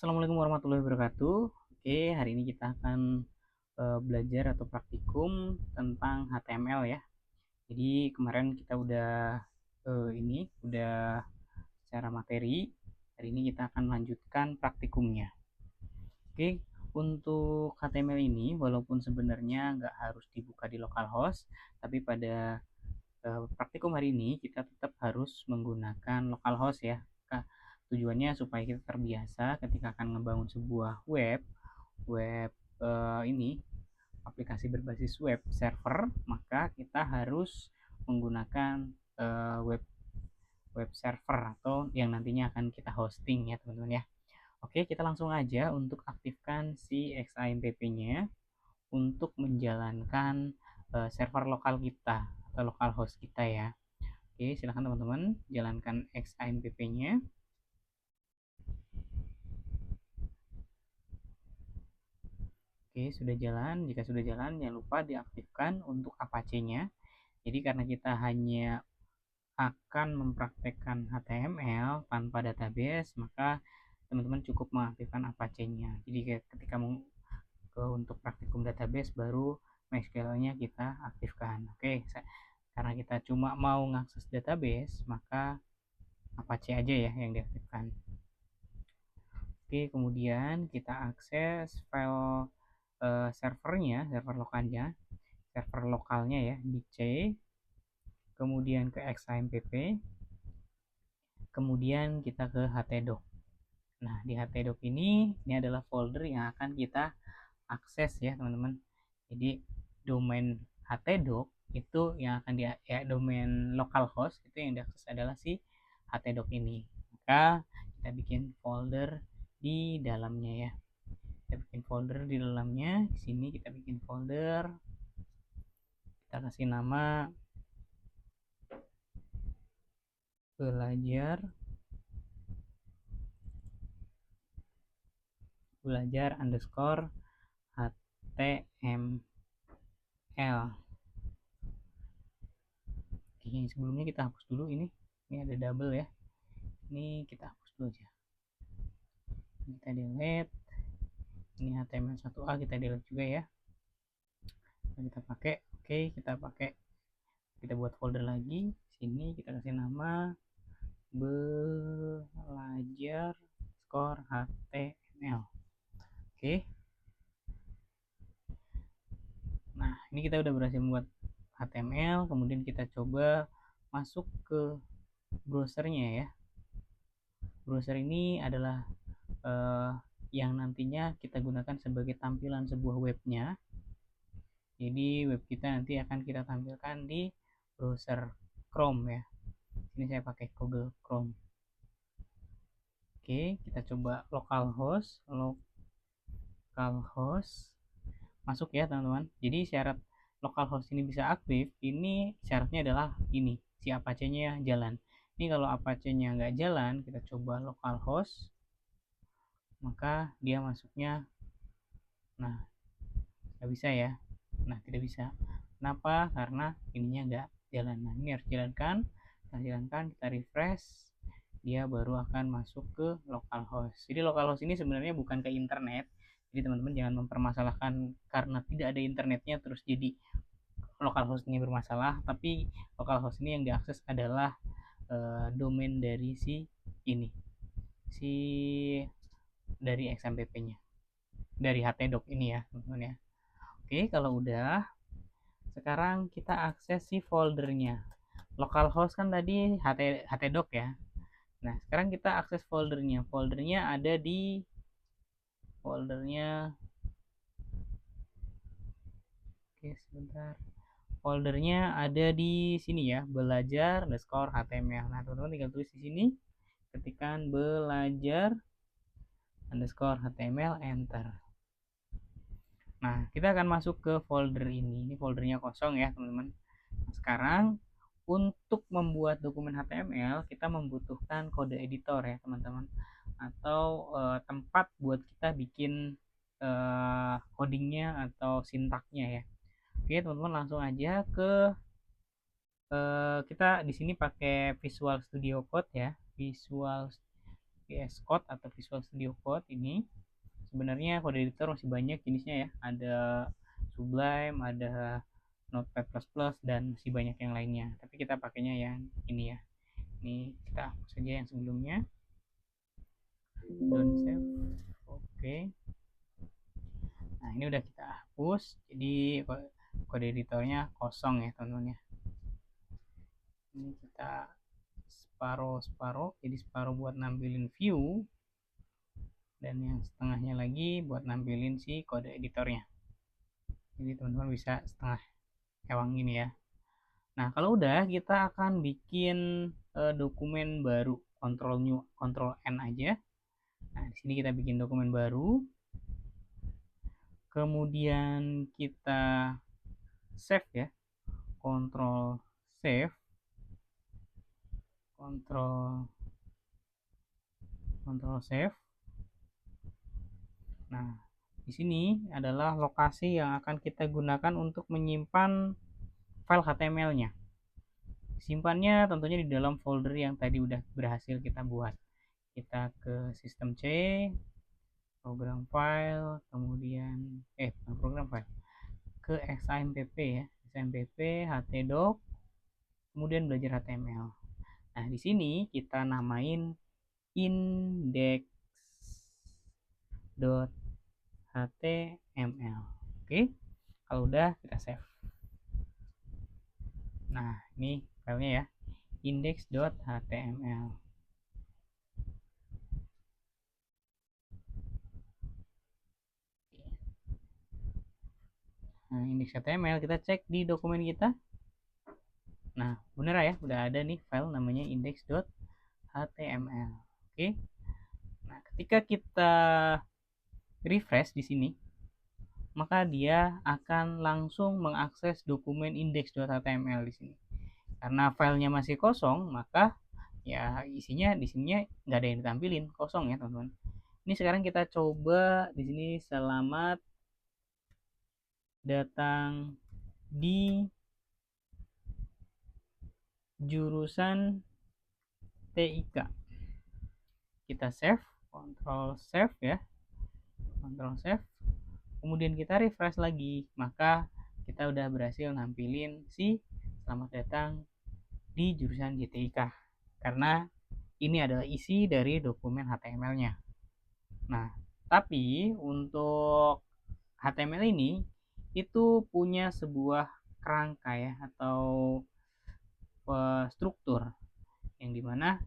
Assalamualaikum warahmatullahi wabarakatuh. Oke, hari ini kita akan belajar atau praktikum tentang HTML ya. Jadi kemarin kita udah secara materi. Hari ini kita akan melanjutkan praktikumnya. Oke, untuk HTML ini walaupun sebenarnya nggak harus dibuka di localhost, tapi pada praktikum hari ini kita tetap harus menggunakan localhost ya. Tujuannya supaya kita terbiasa ketika akan ngebangun sebuah web ini aplikasi berbasis web server, maka kita harus menggunakan web web server atau yang nantinya akan kita hosting ya teman-teman ya. Oke, kita langsung aja untuk aktifkan si XAMPP-nya untuk menjalankan server lokal kita atau lokal host kita ya. Oke, silahkan teman-teman jalankan XAMPP-nya. Oke, sudah jalan. Jika sudah jalan, jangan lupa diaktifkan untuk Apache-nya. Jadi karena kita hanya akan mempraktekkan HTML tanpa database, maka teman-teman cukup mengaktifkan Apache-nya. Jadi ketika untuk praktikum database baru MySQL-nya kita aktifkan. Oke, karena kita cuma mau ngakses database, maka Apache aja ya yang diaktifkan. Oke, kemudian kita akses file server lokalnya ya di C, kemudian ke XAMPP, kemudian kita ke htdoc. Nah, di htdoc ini adalah folder yang akan kita akses ya teman-teman. Jadi domain htdoc itu yang akan domain localhost itu yang diakses adalah si htdoc ini. Maka kita bikin folder di dalamnya ya. Kita bikin folder di dalamnya. Di sini kita bikin folder. Kita kasih nama belajar underscore HTML. Oke, sebelumnya kita hapus dulu ini ada double ya, ini kita hapus dulu aja, kita delete ini HTML1A, kita delete juga ya. Kita pakai kita buat folder lagi. Sini kita kasih nama belajar underscore HTML. Oke, nah ini kita udah berhasil membuat HTML. Kemudian kita coba masuk ke browsernya ya. Browser ini adalah yang nantinya kita gunakan sebagai tampilan sebuah webnya. Jadi web kita nanti akan kita tampilkan di browser Chrome ya. Ini saya pakai Google Chrome. Oke, kita coba localhost masuk ya teman-teman. Jadi syarat localhost ini bisa aktif, ini syaratnya adalah ini, si Apache-nya jalan. Ini kalau Apache-nya nggak jalan, kita coba localhost, maka dia masuknya, nah nggak bisa ya. Nah, tidak bisa. Kenapa? Karena ininya nggak jalan. Nah, ini harus jalankan. Kita refresh, dia baru akan masuk ke localhost. Jadi localhost ini sebenarnya bukan ke internet. Jadi teman-teman jangan mempermasalahkan karena tidak ada internetnya terus jadi localhost ini bermasalah. Tapi localhost ini yang diakses adalah domain dari si dari XMPP-nya, dari htdoc ini ya teman-teman ya. Oke, kalau udah, sekarang kita akses si foldernya. Localhost kan tadi htdoc ya. Nah, sekarang kita akses foldernya. Foldernya ada di Oke, sebentar. Foldernya ada di sini ya, belajar underscore HTML. Nah, teman-teman tinggal tulis di sini, ketikkan belajar underscore HTML, enter. Nah, kita akan masuk ke folder ini. Ini foldernya kosong ya, teman-teman. Nah, sekarang untuk membuat dokumen HTML, kita membutuhkan kode editor ya, teman-teman. Atau tempat buat kita bikin codingnya atau sintaknya ya. Oke, teman-teman langsung aja ke kita di sini pakai Visual Studio Code ya. VS Code atau Visual Studio Code ini. Sebenarnya kode editor masih banyak jenisnya ya, ada Sublime, ada Notepad++, dan masih banyak yang lainnya, tapi kita pakainya yang ini ya. Ini kita hapus saja yang sebelumnya. Don't save. Oke. Nah, ini udah kita hapus, jadi kode editornya kosong ya teman-teman ya. Ini kita separuh, jadi separuh buat nampilin view, dan yang setengahnya lagi buat nampilin si kode editornya. Jadi teman-teman bisa setengah ewang ini ya. Nah, kalau udah, kita akan bikin dokumen baru, Ctrl New, Ctrl N aja. Nah, di sini kita bikin dokumen baru. Kemudian kita save ya. Ctrl save. Ctrl save. Nah, di sini adalah lokasi yang akan kita gunakan untuk menyimpan file HTML-nya. Simpannya tentunya di dalam folder yang tadi udah berhasil kita buat. Kita ke sistem C, program file, kemudian bukan program file, ke XAMPP ya, XAMPP, htdoc, kemudian belajar HTML. Nah, di sini kita namain index.html. Oke, kalau udah kita save. Nah, ini filenya ya, index.html. Nah, index.html kita cek di dokumen kita. Nah, bener ya, udah ada nih file namanya index.html. Oke. Nah, ketika kita refresh di sini, maka dia akan langsung mengakses dokumen index.html di sini. Karena filenya masih kosong, maka ya isinya di sininya nggak ada yang ditampilin, kosong ya teman-teman. Ini sekarang kita coba di sini, selamat datang di jurusan TIK. Kita save, Ctrl save ya, Ctrl save. Kemudian kita refresh lagi, maka kita udah berhasil nampilin si selamat datang di jurusan JTIK, karena ini adalah isi dari dokumen HTML-nya. Nah, tapi untuk HTML ini itu punya sebuah kerangka ya, atau struktur, yang dimana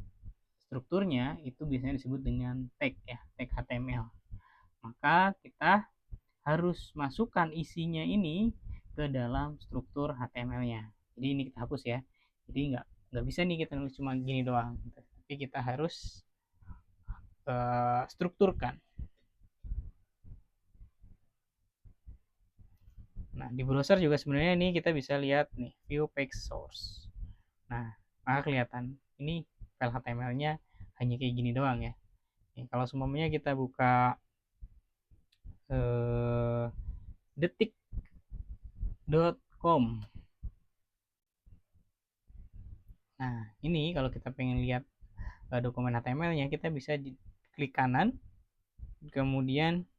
strukturnya itu biasanya disebut dengan tag ya, tag HTML. Maka kita harus masukkan isinya ini ke dalam struktur HTML-nya. Jadi ini kita hapus ya. Jadi nggak bisa nih kita nulis cuma gini doang. Tapi kita harus strukturkan. Nah, di browser juga sebenarnya ini kita bisa lihat nih, view page source. Nah, maka kelihatan ini file HTML-nya hanya kayak gini doang ya. Nih, kalau semuanya kita buka detik.com. Nah, ini kalau kita pengen lihat dokumen HTML-nya, kita bisa klik kanan, kemudian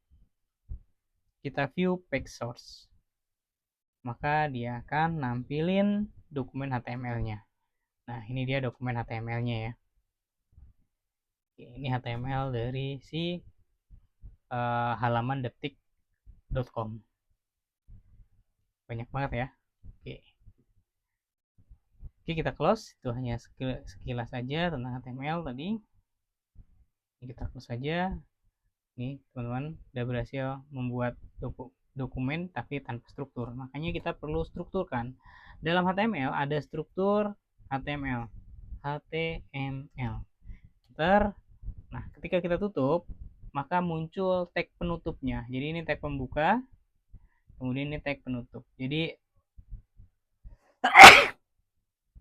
kita view page source. Maka dia akan nampilin dokumen HTML-nya. Nah, ini dia dokumen HTML-nya ya. Ini HTML dari si halaman detik.com. Banyak banget ya. Oke, kita close. Itu hanya sekilas saja tentang HTML tadi. Ini kita close saja. Nih, teman-teman udah berhasil membuat dokumen tapi tanpa struktur. Makanya kita perlu strukturkan. Dalam HTML ada struktur HTML. Nah, ketika kita tutup, maka muncul tag penutupnya. Jadi ini tag pembuka, kemudian ini tag penutup. Jadi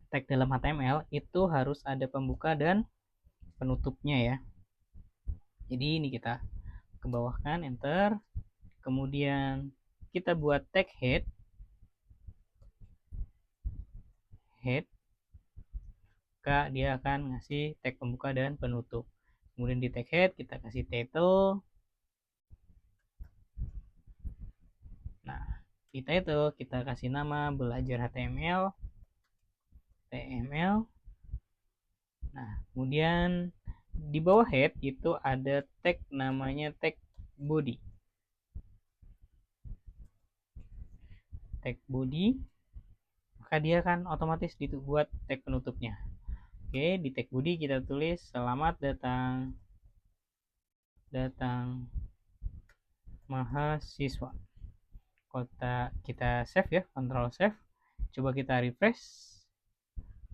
tag dalam HTML itu harus ada pembuka dan penutupnya ya. Jadi ini kita ke bawah kan, enter. Kemudian kita buat tag head, maka dia akan ngasih tag pembuka dan penutup. Kemudian di tag head kita kasih title. Nah, di title kita kasih nama belajar HTML, TML. Nah, kemudian di bawah head itu ada tag namanya tag body. Tag body, maka dia kan otomatis dibuat tag penutupnya. Oke, di tag body kita tulis selamat datang mahasiswa. Kita save ya, Ctrl save. Coba kita refresh.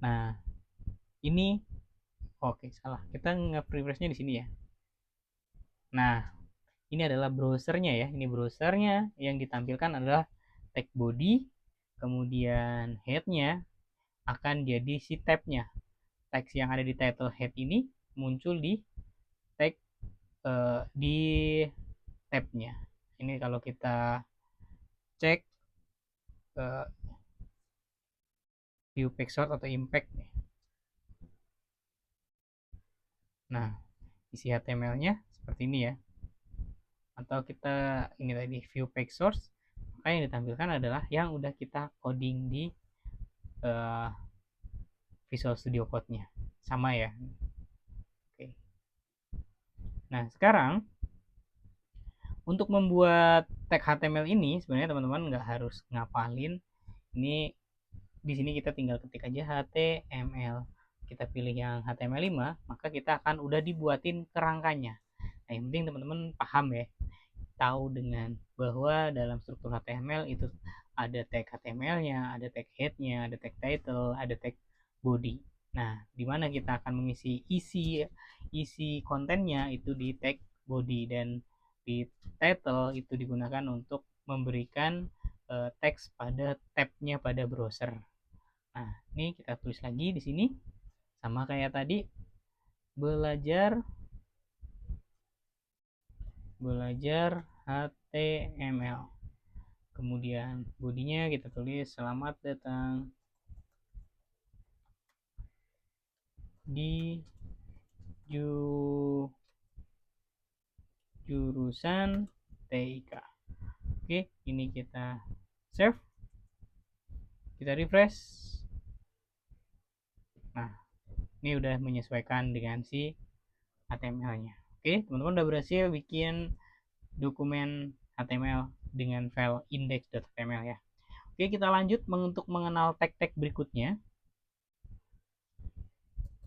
Nah, ini oke, salah. Kita nge-refreshnya di sini ya. Nah, ini adalah browsernya ya. Ini browsernya, yang ditampilkan adalah tag body, kemudian headnya akan jadi si tabnya. Teks yang ada di title head ini muncul di tag di tabnya. Ini kalau kita cek ke view page source atau impact. Nah, isi HTML-nya seperti ini ya. Atau kita ini tadi view page source, maka yang ditampilkan adalah yang udah kita coding di uh, Visual Studio Code-nya. Sama ya. Oke. Nah, sekarang untuk membuat tag HTML ini sebenarnya teman-teman nggak harus ngapalin. Ini di sini kita tinggal ketik aja HTML. Kita pilih yang HTML5, maka kita akan udah dibuatin kerangkanya. Nah, yang penting teman-teman paham ya, tahu dengan bahwa dalam struktur HTML itu ada tag HTML-nya, ada tag head-nya, ada tag title, ada tag body. Nah, di mana kita akan mengisi isi kontennya itu di tag body, dan di title itu digunakan untuk memberikan teks pada tabnya pada browser. Nah, ini kita tulis lagi di sini sama kayak tadi, belajar HTML. Kemudian bodinya kita tulis selamat datang di jurusan TIK. Oke, ini kita save, kita refresh. Nah, ini udah menyesuaikan dengan si HTML-nya. Oke, teman-teman udah berhasil bikin dokumen HTML dengan file index.html ya. Oke, kita lanjut untuk mengenal tag-tag berikutnya.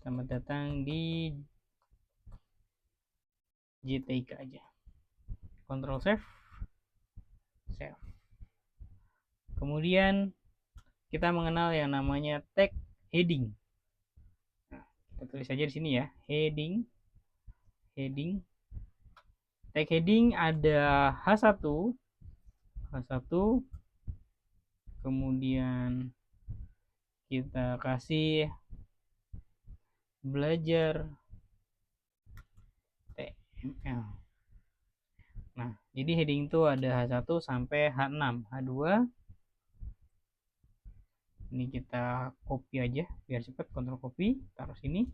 Selamat datang di JTK aja. Ctrl save. Save. Kemudian kita mengenal yang namanya tag heading. Nah, kita tulis saja di sini ya, heading. Tag heading ada H1, kemudian kita kasih belajar TML. Nah, jadi heading itu ada H1 sampai H6, H2. Ini kita copy aja biar cepat, Ctrl copy, taruh sini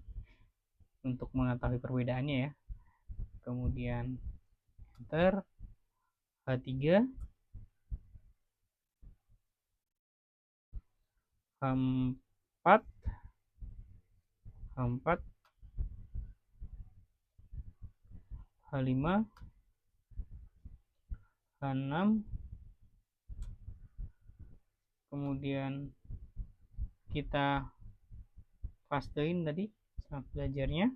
untuk mengetahui perbedaannya ya. Kemudian enter, H3, H4, H5, H6, kemudian kita pastein tadi selamat belajarnya.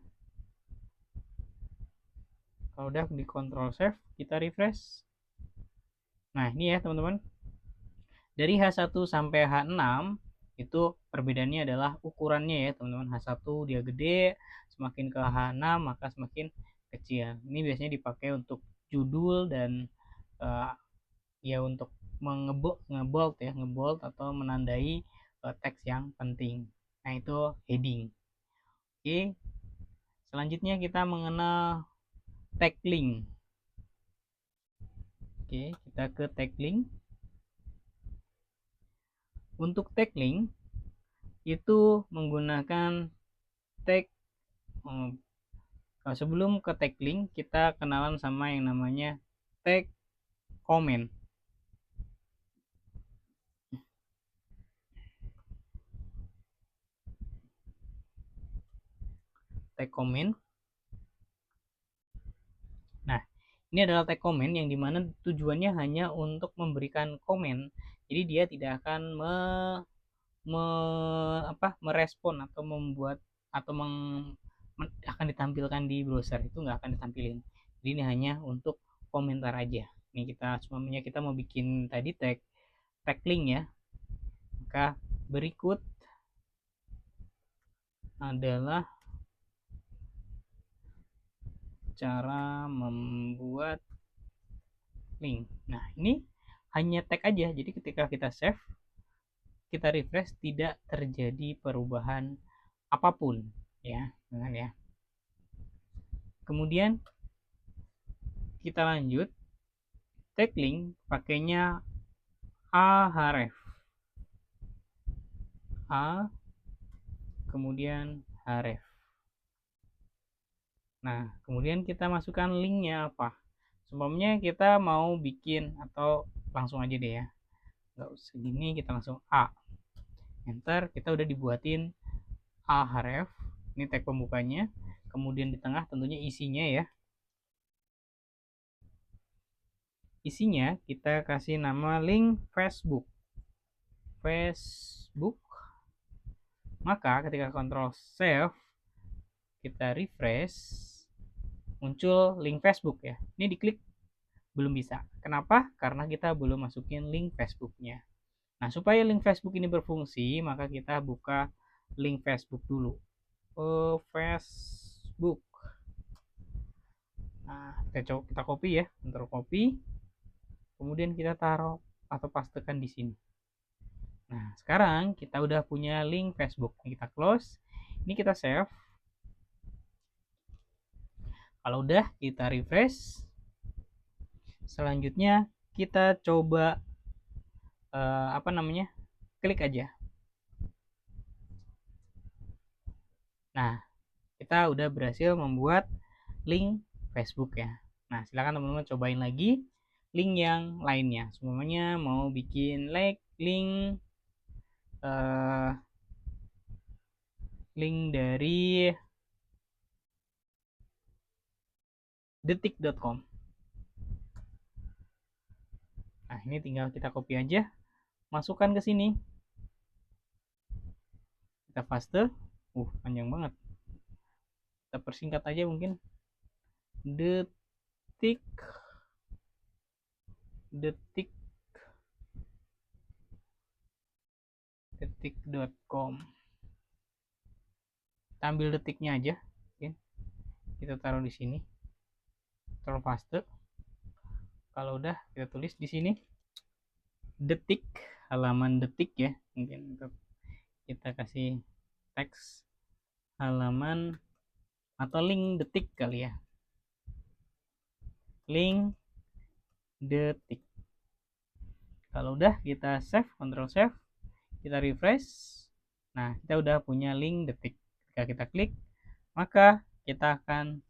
Kalau udah di Ctrl save, kita refresh. Nah, ini ya teman-teman, dari H1 sampai H6 itu perbedaannya adalah ukurannya ya teman-teman. H1 dia gede, semakin ke H6 maka semakin kecil. Ini biasanya dipakai untuk judul dan ya untuk ngebold atau menandai teks yang penting. Nah, itu heading. Oke, selanjutnya kita mengenal tag link. Oke, kita ke tag link. Untuk tag link itu menggunakan tag Sebelum ke tag link, kita kenalan sama yang namanya tag comment. Tag comment. Nah, ini adalah tag comment yang dimana tujuannya hanya untuk memberikan komen. Jadi dia tidak akan merespon atau membuat atau akan ditampilkan di browser, itu nggak akan ditampilin. Jadi ini hanya untuk komentar aja. Ini kita semuanya kita mau bikin tadi tag link ya. Maka berikut adalah cara membuat link. Nah, ini hanya tag aja. Jadi ketika kita save, kita refresh, tidak terjadi perubahan apapun ya, ya. Kemudian kita lanjut tag link pakainya ahref. A kemudian href. Nah, kemudian kita masukkan linknya apa. Sebelumnya kita mau bikin, atau langsung aja deh ya, nggak usah gini, kita langsung A, enter. Kita udah dibuatin ahref, ini tag pembukanya. Kemudian di tengah tentunya isinya ya, isinya kita kasih nama link Facebook. Maka ketika kontrol save, kita refresh, muncul link Facebook ya. Ini diklik belum bisa. Kenapa? Karena kita belum masukin link Facebooknya. Nah, supaya link Facebook ini berfungsi, maka kita buka link Facebook dulu. Facebook. Nah, kita copy ya, Ctrl copy. Kemudian kita taruh atau pastekan di sini. Nah, sekarang kita udah punya link Facebook. Kita close. Ini kita save. Kalau udah, kita refresh. Selanjutnya kita coba klik aja. Nah, kita udah berhasil membuat link Facebook ya. Nah, silakan teman-teman cobain lagi link yang lainnya. Semuanya mau bikin link dari detik.com. Nah, ini tinggal kita copy aja, masukkan ke sini. Kita paste. Panjang banget. Kita persingkat aja mungkin. detik.com. Kita ambil detiknya aja. Kita taruh di sini. Taruh paste. Kalau udah, kita tulis di sini detik, halaman detik ya. Mungkin kita kasih teks halaman atau link detik kali ya. Link detik. Kalau udah, kita save, Ctrl save, kita refresh. Nah, kita udah punya link detik. Ketika kita klik, maka kita akan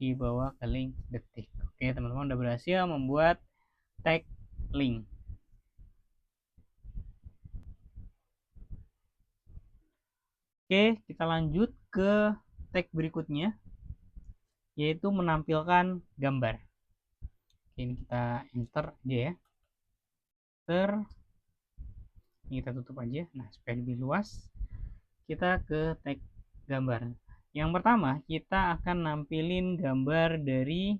dibawa ke link detik. Oke, teman-teman udah berhasil membuat tag link. Oke, kita lanjut ke tag berikutnya, yaitu menampilkan gambar. Oke, ini kita enter aja ya. Ini kita tutup aja. Nah, supaya lebih luas, kita ke tag gambar. Yang pertama, kita akan nampilin gambar dari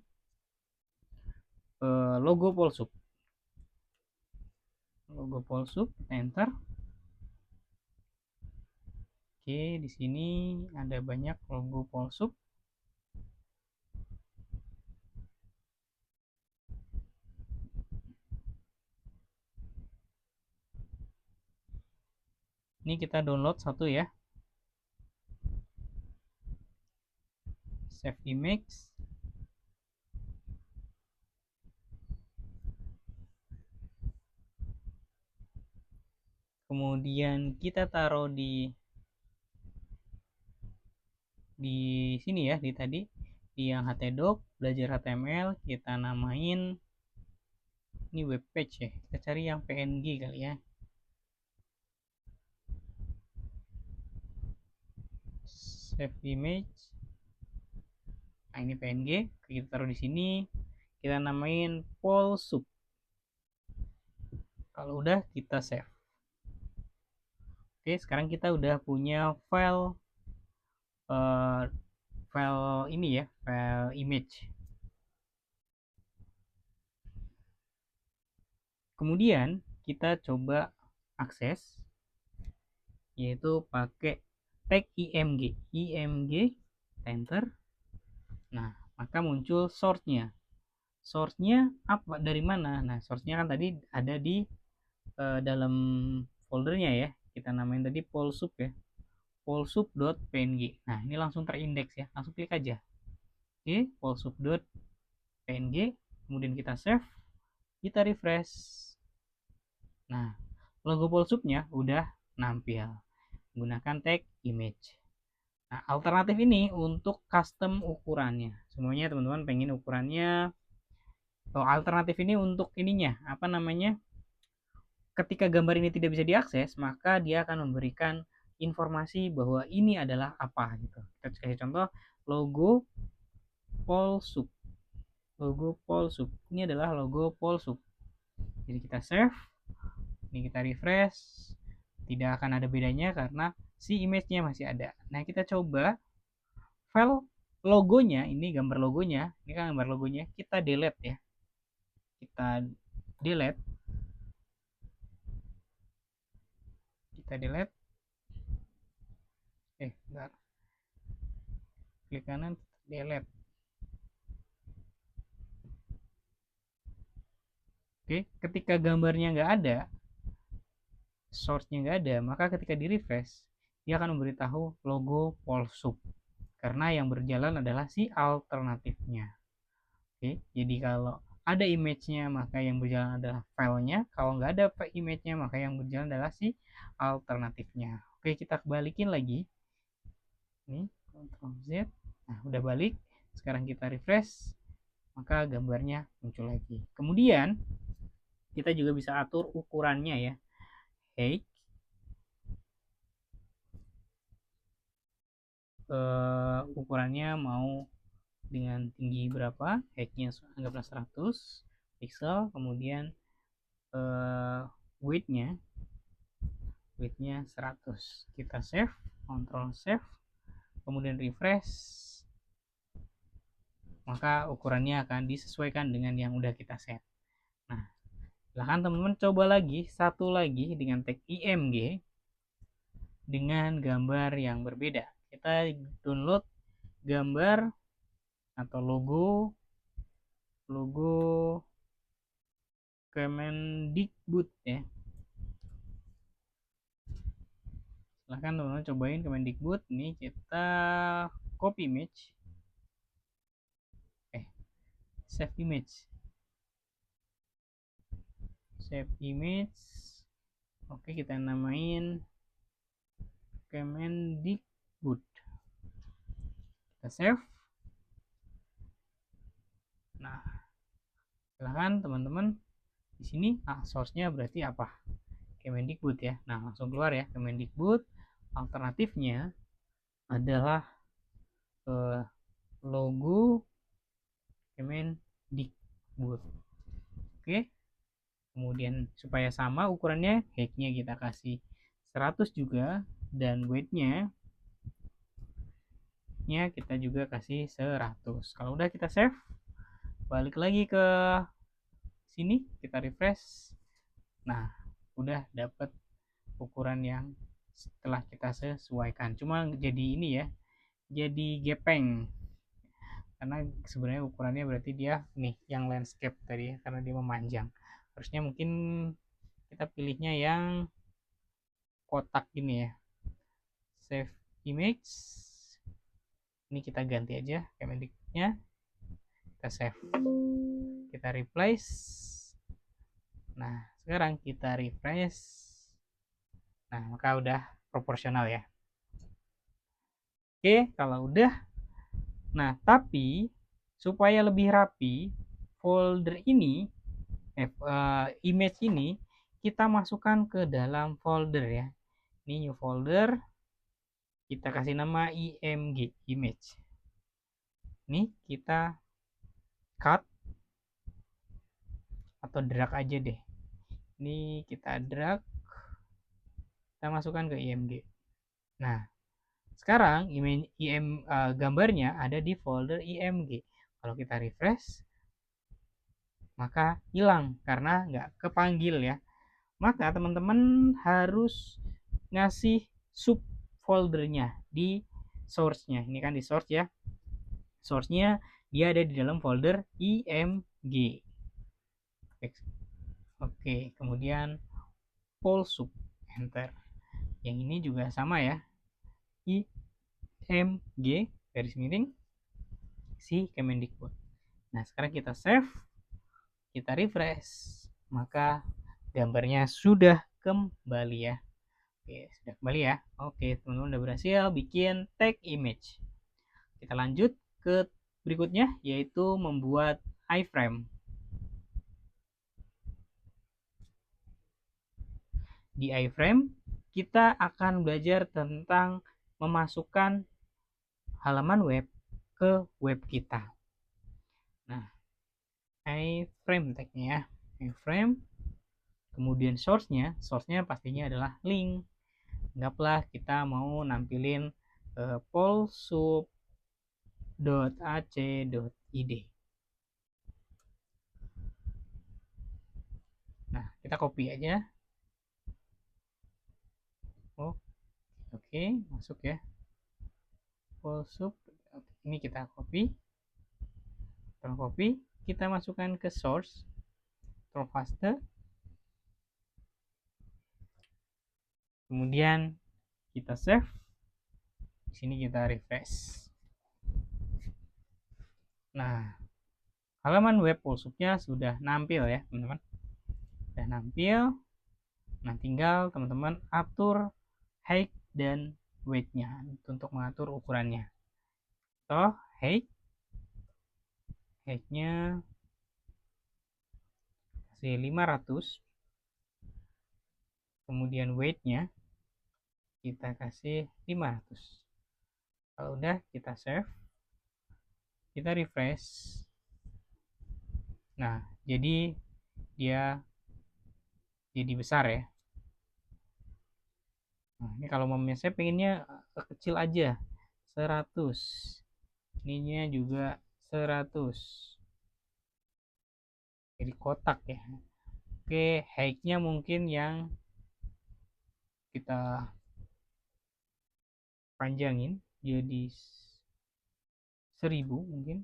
logo Polsub. Logo Polsub, kita enter. Oke, di sini ada banyak logo Polsub. Ini kita download satu ya. Save image. Kemudian kita taruh di sini ya, di tadi. di yang htdoc belajar HTML kita namain ini web page ya, kita cari yang png kali ya, save image. Nah ini png, kita taruh di sini, kita namain polsup. Kalau udah kita save. Oke, sekarang kita udah punya file ini ya, file image. Kemudian kita coba akses, yaitu pakai tag img, enter. Nah, maka muncul source-nya. Source-nya apa, dari mana? Nah, source-nya kan tadi ada di dalam foldernya ya. Kita namain tadi polsup ya. polsup.png. Nah, ini langsung terindeks ya. Langsung klik aja. Oke, polsup.png. Kemudian kita save. Kita refresh. Nah, logo polsupnya udah nampil. Gunakan tag image. Nah, alternatif ini untuk custom ukurannya. Semuanya teman-teman pengen ukurannya. Oh, alternatif ini untuk ininya, apa namanya? Ketika gambar ini tidak bisa diakses, maka dia akan memberikan informasi bahwa ini adalah apa gitu. Kita kasih contoh logo polsup. Logo polsup. Ini adalah logo polsup. Jadi kita save. Ini kita refresh. Tidak akan ada bedanya karena si image-nya masih ada. Nah, kita coba file logonya, ini gambar logonya, ini kan gambar logonya, kita delete ya. Kita delete. Kita delete. Bentar. Klik kanan, delete. Oke, ketika gambarnya nggak ada, source-nya nggak ada, maka ketika di refresh, dia akan memberitahu logo polsup. Karena yang berjalan adalah si alternatifnya. Oke, jadi kalau ada image-nya, maka yang berjalan adalah filenya. Kalau nggak ada image-nya, maka yang berjalan adalah si alternatifnya. Oke, kita balikin lagi. Ini, Ctrl Z. Nah, udah balik. Sekarang kita refresh, maka gambarnya muncul lagi. Kemudian, kita juga bisa atur ukurannya ya. Height, ukurannya mau dengan tinggi berapa, heightnya anggaplah 100 pixel, kemudian widthnya 100. Kita save, Ctrl save, kemudian refresh, maka ukurannya akan disesuaikan dengan yang udah kita set. Nah, silahkan teman-teman coba lagi, satu lagi dengan tag img dengan gambar yang berbeda. Kita download gambar atau logo Kemendikbud ya. Silahkan teman-teman cobain Kemendikbud. Ini kita copy image, save image, oke, kita namain Kemendikbud, kita save. Nah, silahkan teman-teman di sini source-nya berarti apa, Kemendikbud ya. Nah, langsung keluar ya Kemendikbud. Alternatifnya adalah logo Kemendikbud. Oke, kemudian supaya sama ukurannya, height-nya kita kasih 100 juga, dan weight-nya kita juga kasih 100. Kalau udah kita save, balik lagi ke sini, kita refresh. Nah, udah dapat ukuran yang setelah kita sesuaikan. Cuma jadi ini ya, jadi gepeng. Karena sebenarnya ukurannya berarti dia nih yang landscape tadi ya, karena dia memanjang. Harusnya mungkin kita pilihnya yang kotak ini ya. Save image. Ini kita ganti aja Kemendikbudnya. Kita save. Kita replace. Nah, sekarang kita refresh. Nah, maka udah proporsional ya. Oke, kalau udah Nah, tapi supaya lebih rapi, folder ini, image ini kita masukkan ke dalam folder ya. Ini new folder, kita kasih nama img, image. Ini kita cut atau drag aja deh. Ini kita drag, kita masukkan ke img. Nah, sekarang gambarnya ada di folder img. Kalau kita refresh, maka hilang karena nggak kepanggil ya. Maka teman-teman harus ngasih subfoldernya di source-nya. Ini kan di source ya. Source-nya dia ada di dalam folder img. Oke, kemudian polsub, enter. Yang ini juga sama ya, img garis miring si Kemendikbud. Nah, sekarang kita save, kita refresh, maka gambarnya sudah kembali ya. Oke, sudah kembali ya. Oke, teman-teman udah berhasil bikin tag image. Kita lanjut ke berikutnya, yaitu membuat iframe. Di iframe, kita akan belajar tentang memasukkan halaman web ke web kita. Nah, iframe tagnya ya. Iframe, kemudian source-nya pastinya adalah link. Anggaplah kita mau nampilin polsub.ac.id. Nah, kita copy aja. Oh, oke, masuk ya. Polsub, ini kita copy. Setelah copy, kita masukkan ke source, paste. Kemudian kita save. Di sini kita refresh. Nah, halaman web polsubnya sudah nampil ya, teman-teman. Sudah nampil. Nah, tinggal teman-teman atur height dan weight-nya untuk mengatur ukurannya. So, height-nya kasih 500. Kemudian weight-nya kita kasih 500. Kalau udah, kita save. Kita refresh. Nah, jadi dia jadi besar ya. Nah, ini kalau mamanya saya pengennya kecil aja, 100. Ininya juga 100. Jadi kotak ya. Oke, height-nya mungkin yang kita panjangin jadi 1000 mungkin.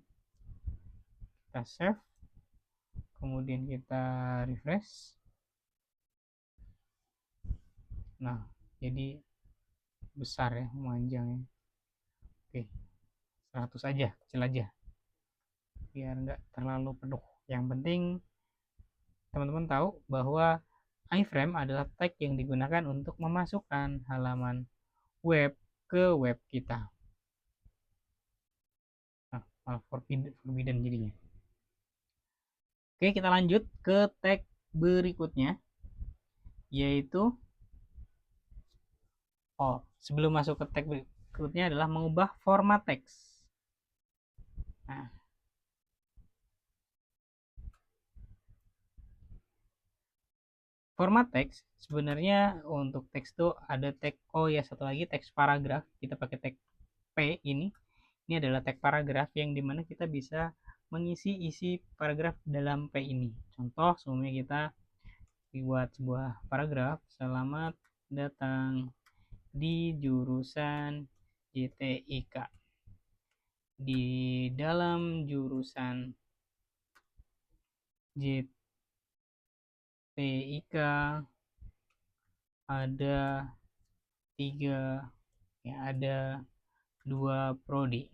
Kita save. Kemudian kita refresh. Nah, jadi besar ya, memanjang ya. Oke, 100 aja, kecil aja. Biar nggak terlalu penuh. Yang penting teman-teman tahu bahwa iframe adalah tag yang digunakan untuk memasukkan halaman web ke web kita. Nah, malah forbidden jadinya. Oke, kita lanjut ke tag berikutnya, yaitu sebelum masuk ke tag berikutnya adalah mengubah format teks. Nah, format teks sebenarnya untuk teks tuh ada tag, satu lagi teks paragraf. Kita pakai tag P ini. Ini adalah tag paragraf yang dimana kita bisa mengisi isi paragraf dalam P ini. Contoh, sebelumnya kita buat sebuah paragraf, selamat datang di jurusan JTIK. Di dalam jurusan JTIK ada ada 2 prodi.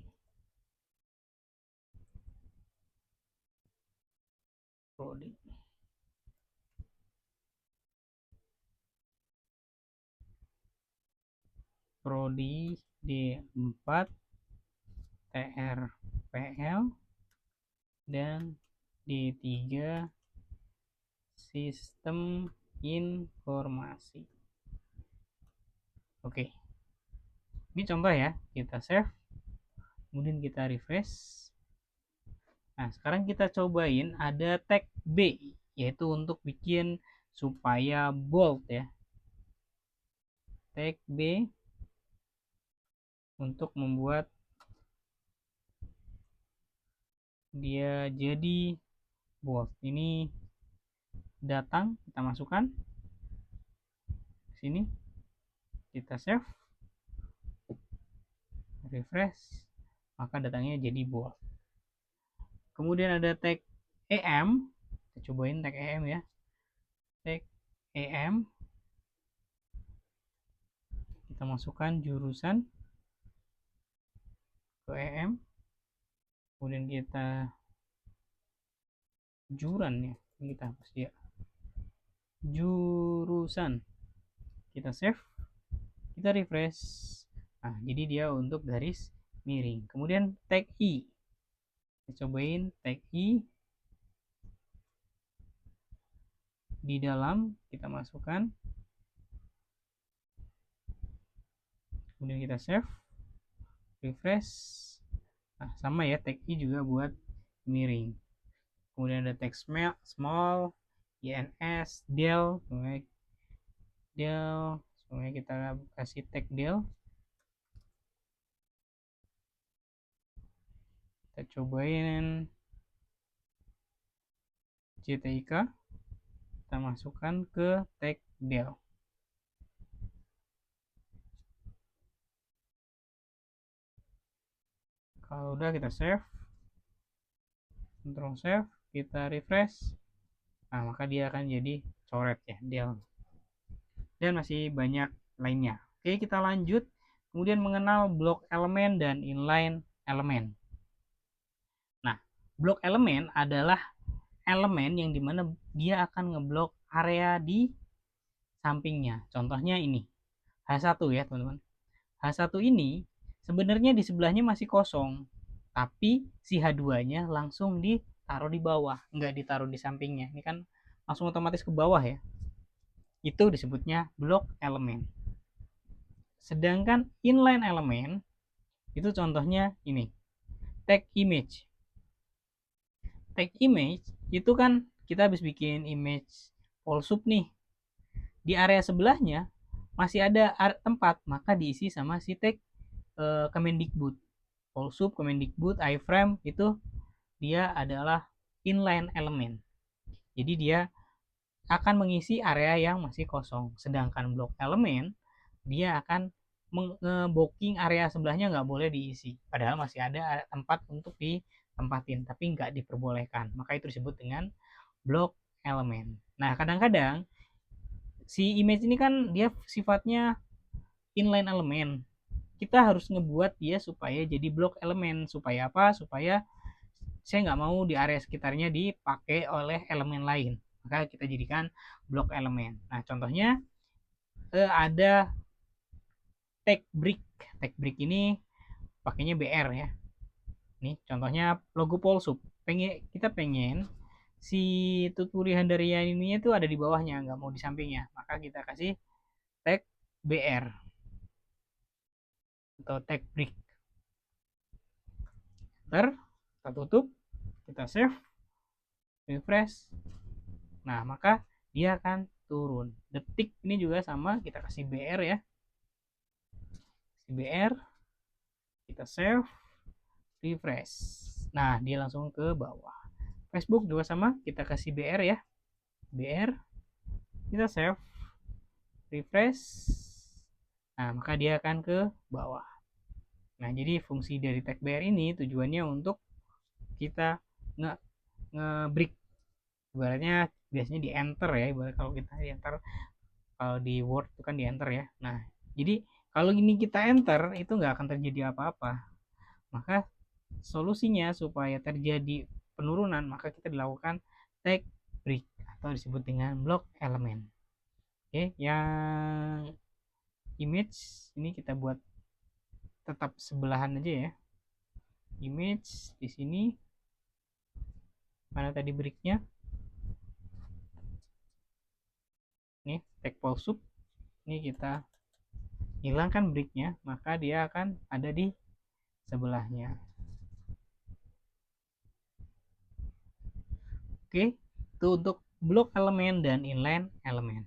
Prodi D4 TR PL, dan D3 sistem informasi. Oke, ini contoh ya, kita save, kemudian kita refresh. Nah, sekarang kita cobain ada tag B, yaitu untuk bikin supaya bold ya. Tag B untuk membuat dia jadi bold. Ini datang, kita masukkan ke sini, kita save, refresh, maka datangnya jadi bold. Kemudian ada tag EM, kita cobain tag EM ya. Tag EM, kita masukkan jurusan ke EM, kemudian kita jurusan ya, kita hapus ya, jurusan, kita save, kita refresh. Nah, jadi dia untuk garis miring. Kemudian tag I, kita cobain tag I, di dalam kita masukkan, kemudian kita save, refresh. Nah, sama ya, tag I juga buat miring. Kemudian ada tag small, INS, del, semuanya kita kasih tag del. Kita cobain JTIK, kita masukkan ke tag del. Kalau udah kita save, Ctrl save, kita refresh. Nah, maka dia akan jadi coret ya, del. Dan masih banyak lainnya. Oke, kita lanjut. Kemudian mengenal blok elemen dan inline elemen. Nah, blok elemen adalah elemen yang dimana dia akan ngeblok area di sampingnya. Contohnya ini, H1 ya teman-teman. H1 ini sebenarnya di sebelahnya masih kosong, tapi si H2-nya langsung ditaruh di bawah, nggak ditaruh di sampingnya. Ini kan langsung otomatis ke bawah ya. Itu disebutnya blok elemen. Sedangkan inline elemen itu contohnya ini, tag image. Tag image itu kan kita habis bikin image polsup nih. Di area sebelahnya masih ada tempat, maka diisi sama si tag Kemendikbud. Polsup, Kemendikbud, iframe itu dia adalah inline element. Jadi dia akan mengisi area yang masih kosong. Sedangkan blok elemen dia akan ngebooking area sebelahnya nggak boleh diisi. Padahal masih ada tempat untuk ditempatin, tapi nggak diperbolehkan. Maka itu disebut dengan blok elemen. Nah, kadang-kadang si image ini kan dia sifatnya inline element. Kita harus ngebuat dia supaya jadi blok elemen. Supaya apa? Supaya saya nggak mau di area sekitarnya dipakai oleh elemen lain. Maka kita jadikan blok elemen. Nah, contohnya ada tag brick. Tag brick ini pakainya BR ya. Nih, contohnya logo Polsup. Kita pengen si tuturi Handaria ini tuh ada di bawahnya, nggak mau di sampingnya. Maka kita kasih tag BR atau tag brick. Ntar kita tutup, kita save, refresh. Nah, maka dia akan turun. Detik ini juga sama, kita kasih BR ya. Kasih BR, kita save, refresh. Nah, dia langsung ke bawah. Facebook juga sama, kita kasih BR ya. BR, kita save, refresh. Nah, maka dia akan ke bawah. Nah, jadi fungsi dari tag BR ini tujuannya untuk kita nge-break. Ibaratnya biasanya di enter ya, ibarat kalau kita di enter, kalau di Word itu kan di enter ya. Nah, jadi kalau ini kita enter itu nggak akan terjadi apa-apa. Maka solusinya supaya terjadi penurunan, maka kita dilakukan tag break atau disebut dengan blok elemen. Oke, yang image ini kita buat tetap sebelahan aja ya. image di sini. Mana tadi bricknya? Nih, tag pulsup. Ini kita hilangkan bricknya, maka dia akan ada di sebelahnya. Oke, itu untuk blok elemen dan inline elemen.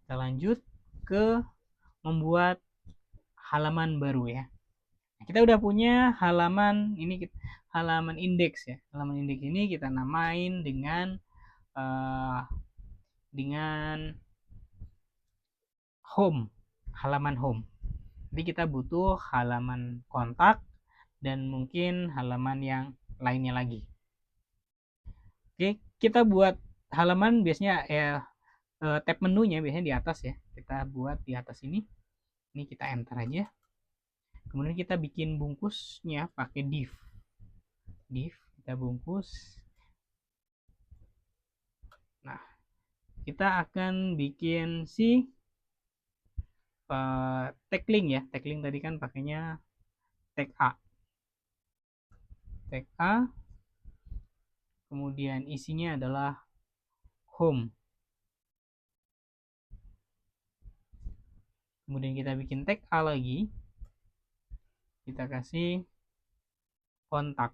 Kita lanjut ke membuat halaman baru ya. Kita udah punya halaman ini, halaman indeks ya. Halaman indeks ini kita namain dengan home, halaman home. Jadi kita butuh halaman kontak dan mungkin halaman yang lainnya lagi. Oke, kita buat halaman biasanya tab menunya biasanya di atas ya. Kita buat di atas ini. Ini kita enter aja. Kemudian kita bikin bungkusnya pakai div. Div kita bungkus. Nah, kita akan bikin si tag link ya. Tag link tadi kan pakainya tag A. Tag A. Kemudian isinya adalah home. Kemudian kita bikin tag A lagi. Kita kasih kontak.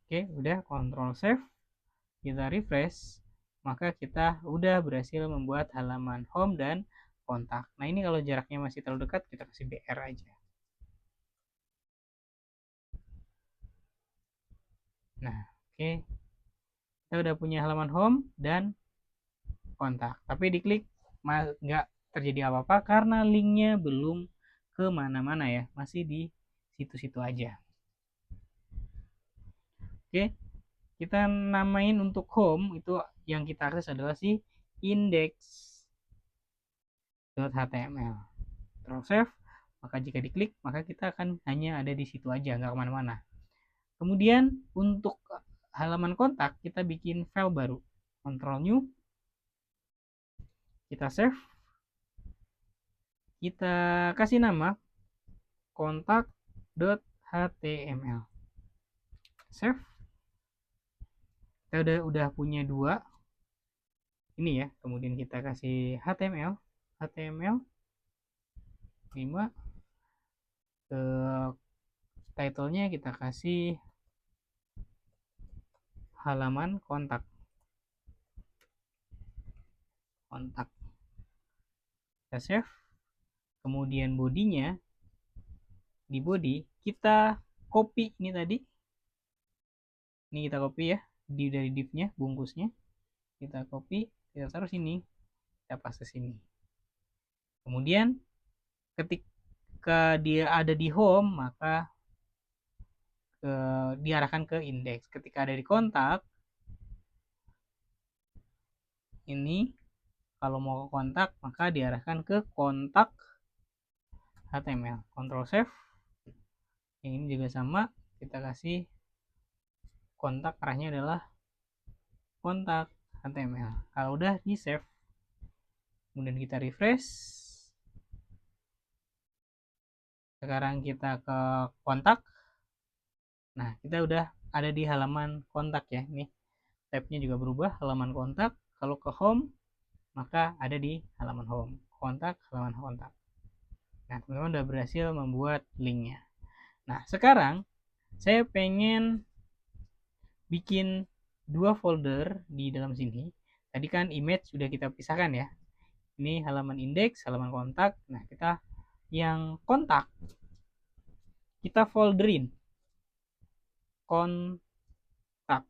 Oke, udah, Ctrl save. Kita refresh, maka kita udah berhasil membuat halaman home dan kontak. Nah, ini kalau jaraknya masih terlalu dekat, kita kasih BR aja. Nah, oke. Kita udah punya halaman home dan kontak. Tapi diklik nggak terjadi apa-apa karena linknya belum kemana-mana ya. Masih di situ-situ aja. Oke. Kita namain untuk home itu yang kita akses adalah si index.html. Terus save, maka jika diklik maka kita akan hanya ada di situ aja, nggak kemana-mana. Kemudian untuk halaman kontak kita bikin file baru, Ctrl new, kita save, kita kasih nama kontak.html, save. Kita udah punya dua ini ya. Kemudian kita kasih HTML 5, ke title-nya kita kasih halaman kontak. Kita save. Kemudian bodinya, di body kita copy ini tadi. Ini kita copy ya, dari div-nya, bungkusnya. Kita copy, kita taruh sini, kita paste sini. Kemudian ketika dia ada di home, maka diarahkan ke index. Ketika ada di kontak, ini kalau mau ke kontak, maka diarahkan ke kontak HTML. Ctrl save. Yang ini juga sama, kita kasih kontak, arahnya adalah kontak HTML. Kalau udah di save, kemudian kita refresh. Sekarang kita ke kontak. Nah, kita udah ada di halaman kontak ya. Nih, tabnya juga berubah, halaman kontak. Kalau ke home, maka ada di halaman home. Kontak, halaman kontak. Nah, teman-teman udah berhasil membuat linknya. Nah, sekarang saya pengen bikin dua folder di dalam sini. Tadi kan image sudah kita pisahkan ya. Ini halaman indeks, halaman kontak. Nah, kita yang kontak kita folderin kontak.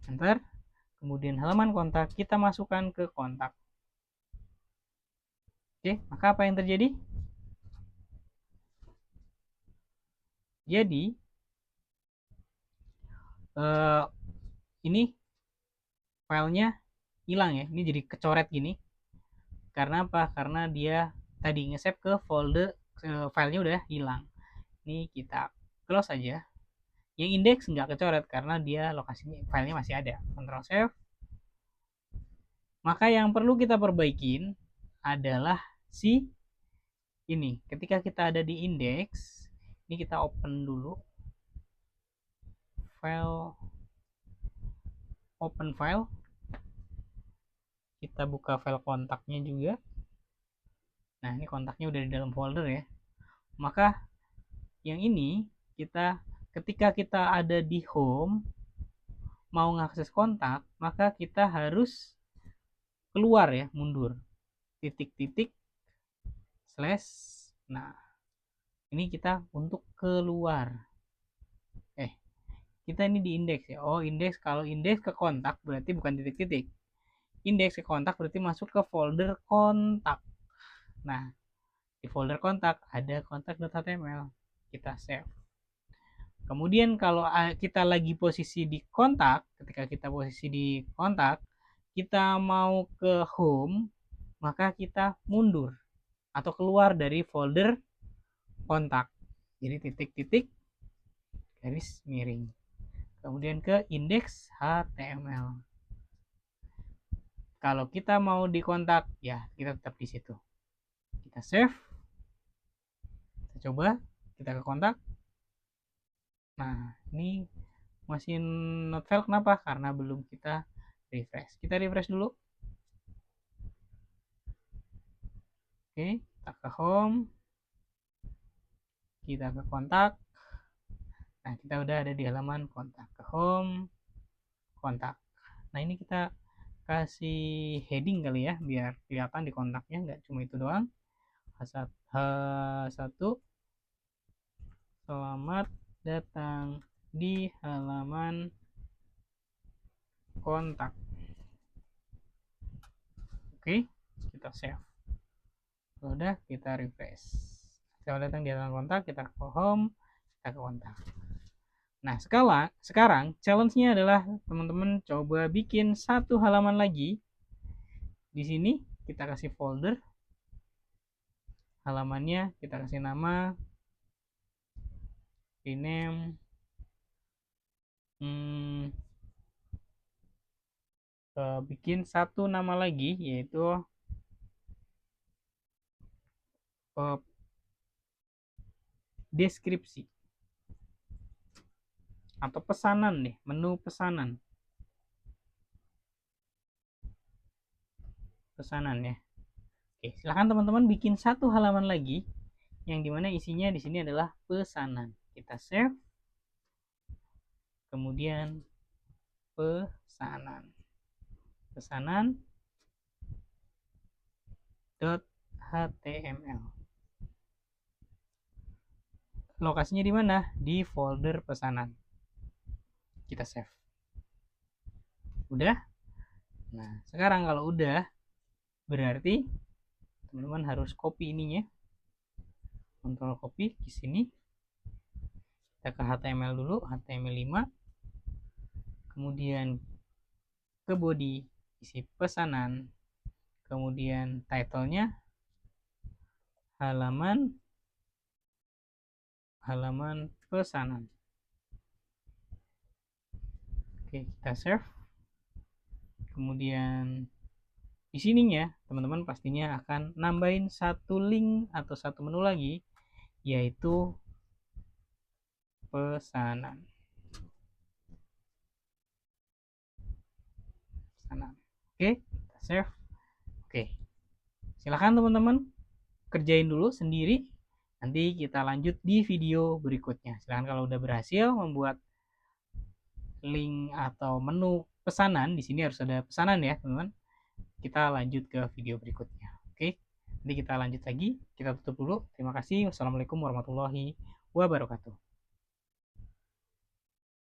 Enter. Kemudian halaman kontak kita masukkan ke kontak. Oke, maka apa yang terjadi? Jadi ini filenya hilang ya. Ini jadi kecoret gini. Karena apa? Karena dia tadi nge-save ke folder, filenya udah hilang. Ini kita close aja. Yang indeks nggak kecoret karena dia lokasinya, filenya masih ada. Ctrl save. Maka yang perlu kita perbaikin adalah si ini ketika kita ada di indeks, ini kita open dulu file, open file, kita buka file kontaknya juga. Nah, ini kontaknya udah di dalam folder ya. Maka yang ini kita ketika kita ada di home mau ngakses kontak, maka kita harus keluar ya, mundur. Titik-titik slash. Nah, ini kita untuk keluar. Kita ini di indeks ya. Oh, indeks, kalau indeks ke kontak berarti bukan titik-titik. Indeks ke kontak berarti masuk ke folder kontak. Nah, di folder kontak ada kontak.html. Kita save. Kemudian kalau kita lagi posisi di kontak, ketika kita posisi di kontak, kita mau ke home, maka kita mundur atau keluar dari folder kontak. Jadi titik-titik garis miring. Kemudian ke indeks HTML. Kalau kita mau dikontak, ya kita tetap di situ. Kita save. Kita coba, kita ke kontak. Nah, ini masih not fail, kenapa? Karena belum kita refresh. Kita refresh dulu. Oke, kita ke home. Kita ke kontak. Nah, kita udah ada di halaman kontak. Ke home, kontak. Nah, ini kita kasih heading kali ya, biar kelihatan di kontaknya, nggak cuma itu doang. H1, selamat datang di halaman kontak. Oke, kita save. Udah, kita refresh. Selamat datang di halaman kontak, kita ke home, kita ke kontak. Nah, sekarang challenge-nya adalah teman-teman coba bikin satu halaman lagi. Di sini kita kasih folder. Halamannya kita kasih nama rename bikin satu nama lagi, yaitu deskripsi atau pesanan nih, menu pesanan ya. Oke, silahkan teman-teman bikin satu halaman lagi yang dimana isinya di sini adalah pesanan. Kita save, kemudian pesanan .html. Lokasinya di mana? Di folder pesanan. Kita save. Udah? Nah, sekarang kalau udah, berarti teman-teman harus copy ininya. Kontrol copy di sini. Kita ke HTML dulu, HTML5. Kemudian ke body, isi pesanan. Kemudian title-nya halaman pesanan. Oke, kita save. Kemudian di sininya teman-teman pastinya akan nambahin satu link atau satu menu lagi, yaitu pesanan. Oke, kita save. Oke, silahkan teman-teman kerjain dulu sendiri. Nanti kita lanjut di video berikutnya. Silahkan kalau udah berhasil membuat link atau menu pesanan, di sini harus ada pesanan ya teman-teman. Kita lanjut ke video berikutnya. Oke, nanti kita lanjut lagi. Kita tutup dulu. Terima kasih. Wassalamualaikum warahmatullahi wabarakatuh.